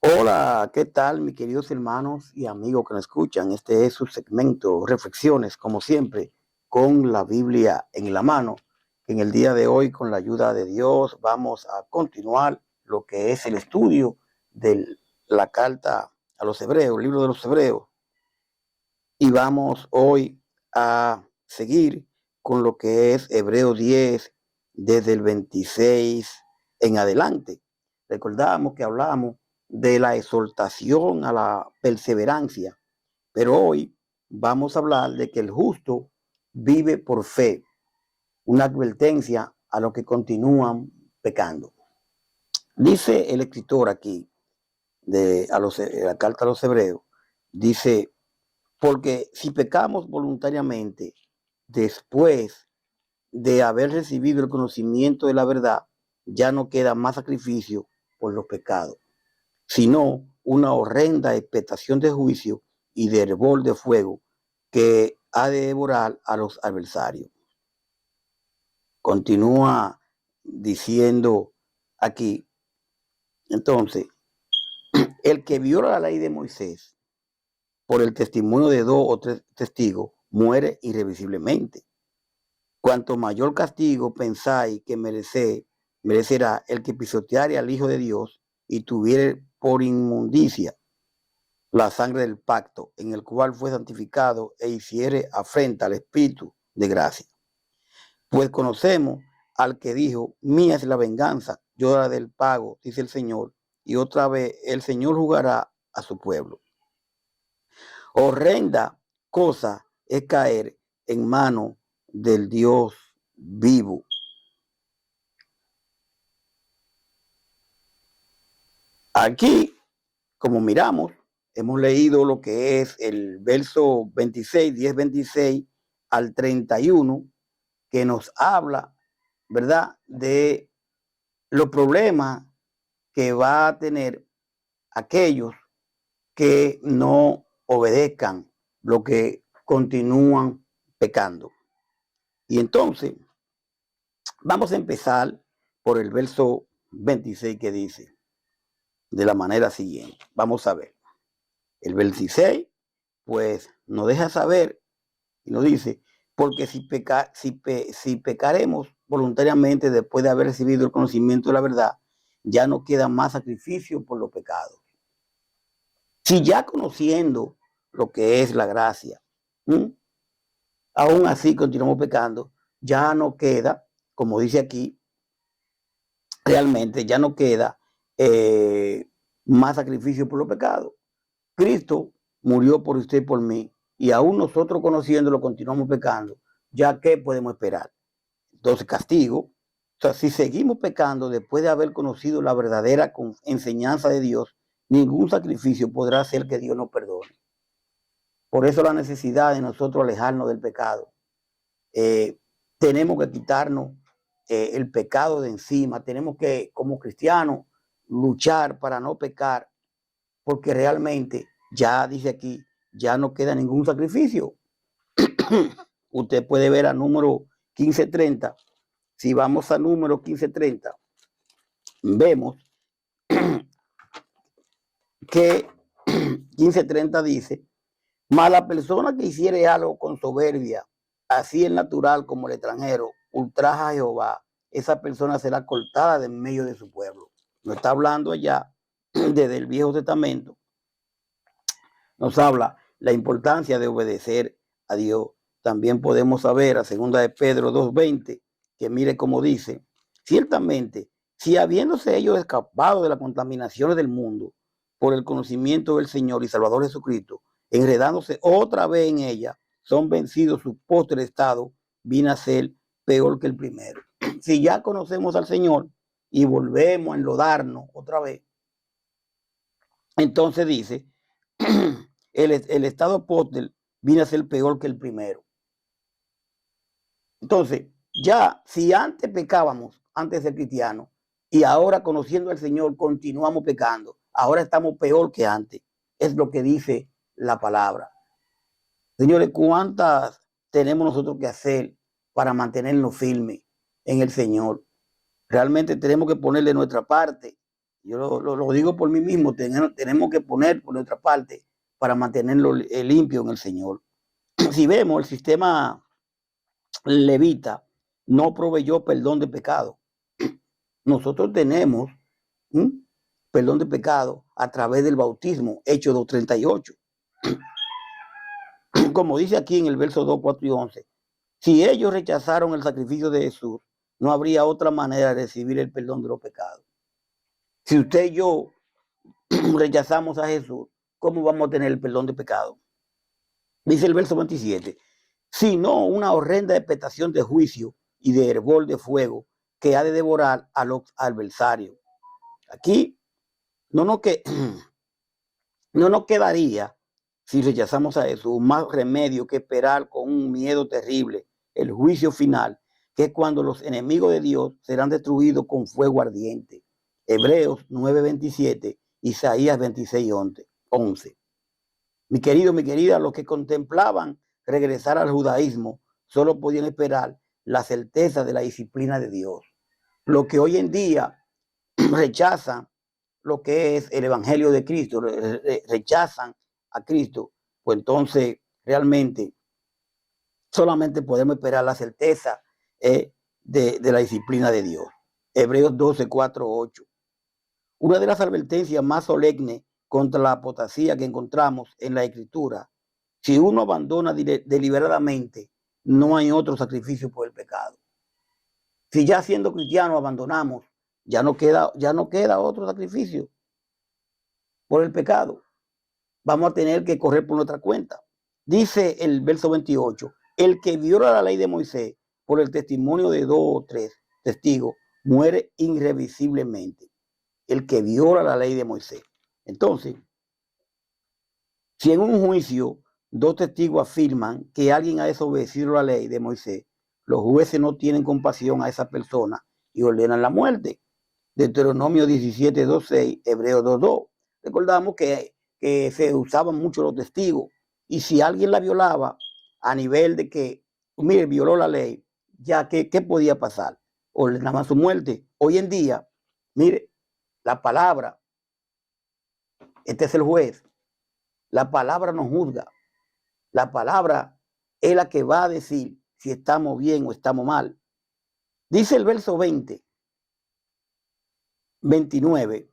Hola, ¿qué tal, mis queridos hermanos y amigos que nos escuchan? Este es su segmento, Reflexiones, como siempre, con la Biblia en la mano. En el día de hoy, con la ayuda de Dios, vamos a continuar lo que es el estudio de la carta a los Hebreos, el libro de los Hebreos. Y vamos hoy a seguir con lo que es Hebreos 10, desde el 26 en adelante. Recordamos que hablamos de la exhortación a la perseverancia, pero hoy vamos a hablar de que el justo vive por fe, una advertencia a los que continúan pecando. Dice el escritor aquí de la carta a los Hebreos, dice: porque si pecamos voluntariamente después de haber recibido el conocimiento de la verdad, ya no queda más sacrificio por los pecados, sino una horrenda expectación de juicio y de hervor de fuego que ha de devorar a los adversarios. Continúa diciendo aquí, entonces, el que viola la ley de Moisés por el testimonio de 2 o 3 testigos muere irrevisiblemente. Cuanto mayor castigo pensáis que merecerá el que pisoteare al Hijo de Dios y tuviere por inmundicia la sangre del pacto, en el cual fue santificado, e hiciere afrenta al Espíritu de gracia. Pues conocemos al que dijo: mía es la venganza, yo daré del pago, dice el Señor. Y otra vez el Señor juzgará a su pueblo. Horrenda cosa es caer en mano del Dios vivo. Aquí, como miramos, hemos leído lo que es el verso 26, 10-26 al 31, que nos habla, ¿verdad?, de los problemas que va a tener aquellos que no obedezcan, lo que continúan pecando. Y entonces, vamos a empezar por el verso 26, que dice de la manera siguiente. Vamos a ver. El 26, pues, nos deja saber y nos dice: porque si pecaremos voluntariamente después de haber recibido el conocimiento de la verdad, ya no queda más sacrificio por los pecados. Si ya conociendo lo que es la gracia, aún así continuamos pecando, ya no queda, como dice aquí, realmente ya no queda más sacrificio por los pecados. Cristo murió por usted y por mí, y aún nosotros conociéndolo continuamos pecando. ¿Ya qué podemos esperar? Entonces, castigo. O sea, si seguimos pecando después de haber conocido la verdadera enseñanza de Dios, ningún sacrificio podrá hacer que Dios nos perdone. Por eso la necesidad de nosotros alejarnos del pecado. Tenemos que quitarnos el pecado de encima. Tenemos que, como cristianos, luchar para no pecar, porque realmente, ya dice aquí, ya no queda ningún sacrificio. Usted puede ver a número 15:30. Si vamos a número 15:30, vemos que 15:30 dice: mas la persona que hiciere algo con soberbia, así el natural como el extranjero, ultraja a Jehová, esa persona será cortada de en medio de su pueblo. No está hablando allá desde el Viejo Testamento. Nos habla la importancia de obedecer a Dios. También podemos saber a 2 de Pedro 2:20, que mire cómo dice: ciertamente, si habiéndose ellos escapado de las contaminaciones del mundo por el conocimiento del Señor y Salvador Jesucristo, enredándose otra vez en ella, son vencidos, su postre estado viene a ser peor que el primero. Si ya conocemos al Señor y volvemos a enlodarnos otra vez, entonces dice, el estado postre viene a ser peor que el primero. Entonces, ya si antes pecábamos, antes de ser cristianos, y ahora conociendo al Señor continuamos pecando, ahora estamos peor que antes. Es lo que dice la palabra. Señores, ¿cuántas tenemos nosotros que hacer para mantenernos firmes en el Señor? Realmente tenemos que ponerle nuestra parte Yo lo digo por mí mismo, tenemos que poner por nuestra parte para mantenerlo limpio en el Señor. Si vemos, el sistema levita no proveyó perdón de pecado. Nosotros tenemos perdón de pecado a través del bautismo, Hechos 2:38. Como dice aquí en el verso 2, 4 y 11, si ellos rechazaron el sacrificio de Jesús, no habría otra manera de recibir el perdón de los pecados. Si usted y yo rechazamos a Jesús, ¿cómo vamos a tener el perdón de pecado? Dice el verso 27, sino una horrenda expectación de juicio y de hervor de fuego que ha de devorar a los adversarios. Aquí no nos quedaría, si rechazamos a Jesús, más remedio que esperar con un miedo terrible el juicio final, que es cuando los enemigos de Dios serán destruidos con fuego ardiente. Hebreos 9:27, Isaías 26:11. Mi querido, mi querida, los que contemplaban regresar al judaísmo solo podían esperar la certeza de la disciplina de Dios. Lo que hoy en día rechazan lo que es el evangelio de Cristo, rechazan a Cristo, pues entonces realmente solamente podemos esperar la certeza de la disciplina de Dios. Hebreos 12, 4, 8. Una de las advertencias más solemnes contra la apostasía que encontramos en la Escritura: si uno abandona deliberadamente, no hay otro sacrificio por el pecado. Si ya siendo cristianos abandonamos, ya no queda otro sacrificio por el pecado. Vamos a tener que correr por nuestra cuenta. Dice el verso 28, el que viola la ley de Moisés por el testimonio de 2 o 3 testigos muere irrevisiblemente. El que viola la ley de Moisés. Entonces, si en un juicio 2 testigos afirman que alguien ha desobedecido la ley de Moisés, los jueces no tienen compasión a esa persona y ordenan la muerte. Deuteronomio 17:2:6, Hebreos 2:2. Recordamos que se usaban mucho los testigos, y si alguien la violaba a nivel de que, mire, violó la ley, ya que, ¿qué podía pasar? Ordenaban su muerte. Hoy en día, mire, la palabra, este es el juez, la palabra nos juzga, la palabra es la que va a decir si estamos bien o estamos mal. Dice el verso 29,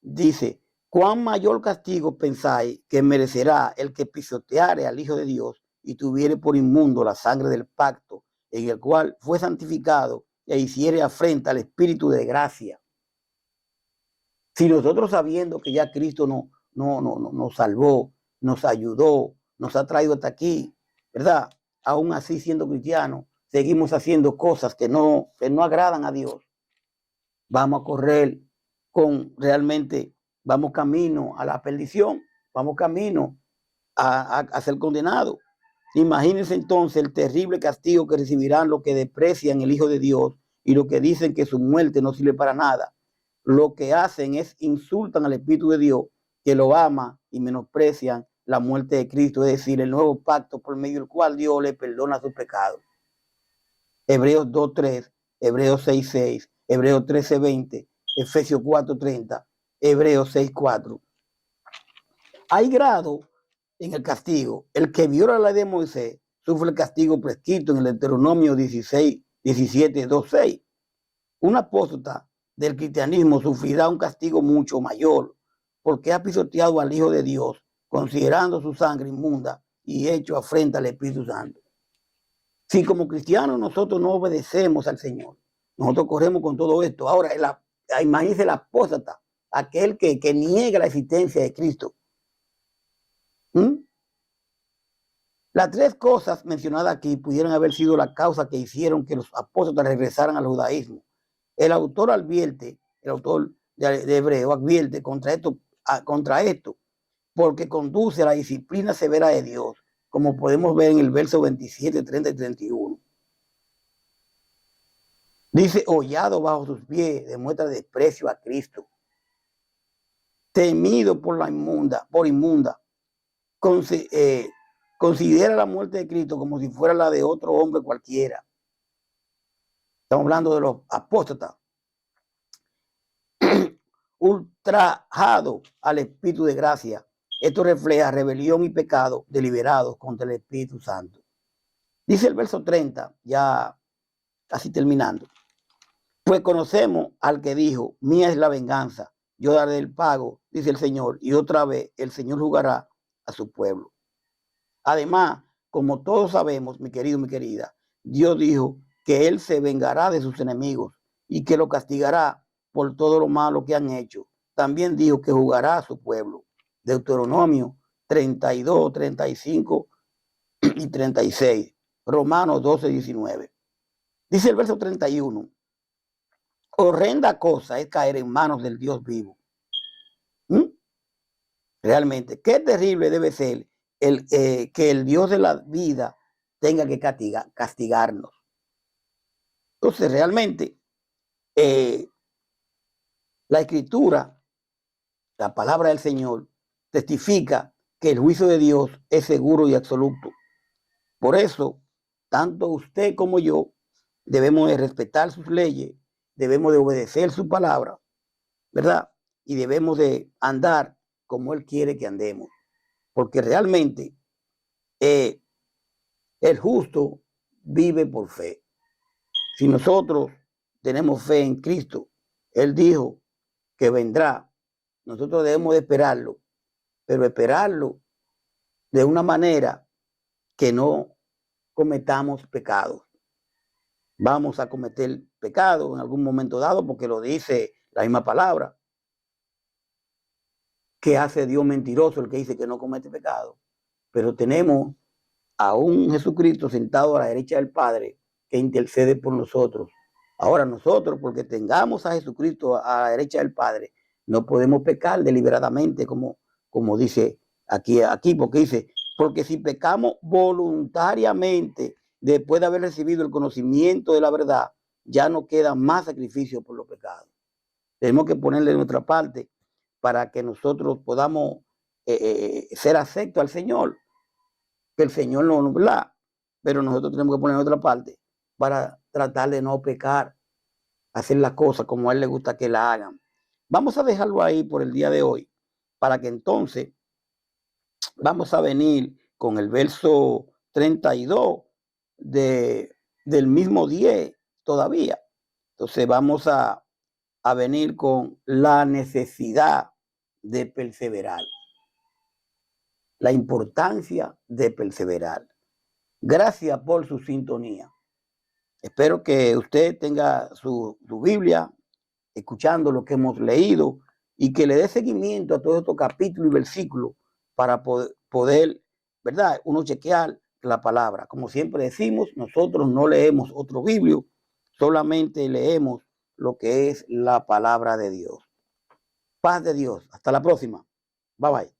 dice, ¿cuán mayor castigo pensáis que merecerá el que pisoteare al Hijo de Dios y tuviere por inmundo la sangre del pacto en el cual fue santificado e hiciere afrenta al Espíritu de gracia? Si nosotros, sabiendo que ya Cristo nos salvó, nos ayudó, nos ha traído hasta aquí, ¿verdad? Aún así, siendo cristianos, seguimos haciendo cosas que no agradan a Dios. Vamos a correr vamos camino a la perdición, vamos camino a ser condenados. Imagínense entonces el terrible castigo que recibirán los que desprecian el Hijo de Dios y los que dicen que su muerte no sirve para nada. Lo que hacen es insultan al Espíritu de Dios, que lo ama, y menosprecian la muerte de Cristo, es decir, el nuevo pacto por medio del cual Dios le perdona sus pecados. Hebreos 2:3, Hebreos 6:6, Hebreos 13:20, Efesios 4:30, Hebreos 6:4. Hay grado en el castigo. El que viola la ley de Moisés sufre el castigo prescrito en el Deuteronomio 17:2:6. Un apóstata del cristianismo sufrirá un castigo mucho mayor porque ha pisoteado al Hijo de Dios, considerando su sangre inmunda y hecho afrenta al Espíritu Santo. Si como cristianos nosotros no obedecemos al Señor, nosotros corremos con todo esto. Ahora, imagínense el apóstata, aquel que niega la existencia de Cristo. Las 3 cosas mencionadas aquí pudieron haber sido la causa que hicieron que los apóstoles regresaran al judaísmo. El autor de Hebreo advierte contra esto, porque conduce a la disciplina severa de Dios, como podemos ver en el verso 27, 30 y 31. Dice, hollado bajo sus pies, demuestra desprecio a Cristo. Temido por inmunda. Considera la muerte de Cristo como si fuera la de otro hombre cualquiera. Estamos hablando de los apóstatas. ultrajado al Espíritu de gracia. Esto refleja rebelión y pecado deliberados contra el Espíritu Santo. Dice el verso 30, ya casi terminando. Pues conocemos al que dijo, mía es la venganza, yo daré el pago, dice el Señor, y otra vez el Señor juzgará a su pueblo. Además, como todos sabemos, mi querido, mi querida, Dios dijo que Él se vengará de sus enemigos y que lo castigará por todo lo malo que han hecho. También dijo que juzgará a su pueblo. Deuteronomio 32, 35 y 36. Romanos 12, 19. Dice el verso 31. Horrenda cosa es caer en manos del Dios vivo. Realmente, qué terrible debe ser que el Dios de la vida tenga que castigarnos. Entonces, realmente, la Escritura, la palabra del Señor, testifica que el juicio de Dios es seguro y absoluto. Por eso, tanto usted como yo debemos de respetar sus leyes, debemos de obedecer su palabra, ¿verdad? Y debemos de andar como Él quiere que andemos. Porque realmente el justo vive por fe. Si nosotros tenemos fe en Cristo, Él dijo que vendrá. Nosotros debemos de esperarlo, pero esperarlo de una manera que no cometamos pecados. Vamos a cometer pecado en algún momento dado porque lo dice la misma palabra. ¿Qué hace Dios mentiroso el que dice que no comete pecado? Pero tenemos a un Jesucristo sentado a la derecha del Padre que intercede por nosotros. Ahora nosotros, porque tengamos a Jesucristo a la derecha del Padre, no podemos pecar deliberadamente, como dice aquí, porque dice, porque si pecamos voluntariamente, después de haber recibido el conocimiento de la verdad, ya no queda más sacrificio por los pecados. Tenemos que ponerle nuestra parte para que nosotros podamos ser aceptos al Señor. Que el Señor no nos habla, pero nosotros tenemos que poner nuestra parte para tratar de no pecar, hacer las cosas como a Él le gusta que la hagan. Vamos a dejarlo ahí por el día de hoy, para que entonces vamos a venir con el verso 32 del mismo 10 todavía. Entonces vamos a venir con la necesidad de perseverar. La importancia de perseverar. Gracias por su sintonía. Espero que usted tenga su Biblia, escuchando lo que hemos leído y que le dé seguimiento a todos estos capítulos y versículos para poder, ¿verdad? Uno chequear la palabra. Como siempre decimos, nosotros no leemos otro Biblio, solamente leemos lo que es la palabra de Dios. Paz de Dios. Hasta la próxima. Bye bye.